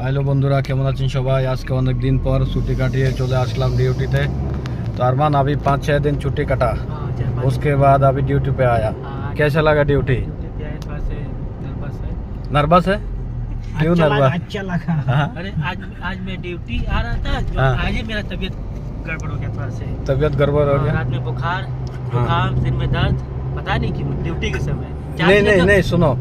Hello বন্ধুরা, কেমন আছেন সবাই? আজকে অনেক दिन पर छुट्टी काटिए चले आसलाम ड्यूटी थे। तो अरमान अभी 5-6 दिन छुट्टी कटा, उसके बाद अभी ड्यूटी पे आया। कैसा लगा ड्यूटी? नर्वस है? क्यों नर्वस? अच्छा लगा। अरे आज मैं ड्यूटी आ रहा था, आज ही मेरा तबीयत गड़बड़ हो गया थोड़ा से। तबीयत गड़बड़ हो गया? रात में बुखार, जुकाम, सिर में दर्द, पता नहीं क्यों ड्यूटी के समय। नहीं सुनो,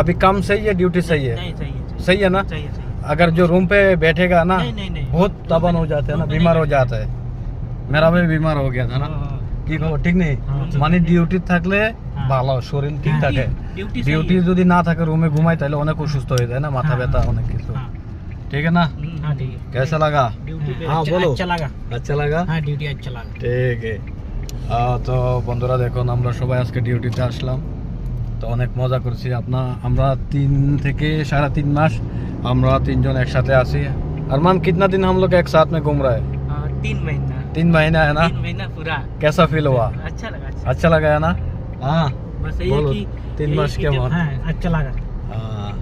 अभी काम सही है, ड्यूटी सही है? नहीं सही है, सही है ना? सही है। अगर जो रूम पे बैठेगा ना, नहीं। बहुत तबन हो जाते हैं ना, बीमार हो जाता है। मेरा भी बीमार हो गया था ना। কি খবর? ঠিক নেই মানে ডিউটি থাকলে ভালো, শরীর ঠিক থাকে। ডিউটি যদি না থাকে, রুমে ঘুমাই, তাহলে অনেক অসুস্থ হয়ে যায় না, মাথা ব্যথা অনেক কিছু। ঠিক है ना? हाँ ठीक है। कैसा लगा? ड्यूटी पे हाँ बोलो। अच्छा लगा। अच्छा लगा? हाँ ड्यूटी अच्छा लगा। ঠিক তো বন্ধুরা দেখুন, আমরা সবাই আজকে ডিউটিতে আসলাম। তো অনেক মজা করছি। আমরা 3 থেকে 3.5 মাস আমরা তিনজন একসাথে আছি। अरमान कितना दिन हम लोग एक साथ में घूम रहा है? 3 महीना। 3 महीना है ना? 3 महीना पूरा। कैसा फील हुआ? अच्छा लगा। अच्छा लगा है ना? हाँ बस यही बोलो, है कि 3 मास के बाद। हाँ अच्छा लगा। हाँ,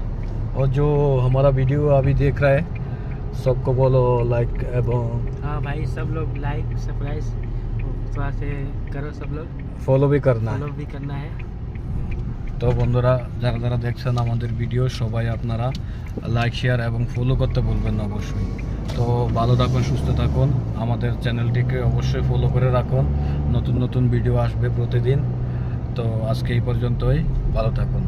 और जो हमारा वीडियो अभी देख रहा है, सबको बोलो लाइक एवं हाँ भाई, सब लोग लाइक सब्सक्राइब थोड़ा से करो, सब लोग फॉलो भी करना है। फॉलो भी करना है। তো বন্ধুরা, যারা যারা দেখছেন আমাদের ভিডিও, সবাই আপনারা লাইক শেয়ার এবং ফলো করতে ভুলবেন না অবশ্যই। তো ভালো থাকুন, সুস্থ থাকুন, আমাদের চ্যানেলটিকে অবশ্যই ফলো করে রাখুন। নতুন নতুন ভিডিও আসবে প্রতিদিন। তো আজকে এই পর্যন্তই, ভালো থাকুন।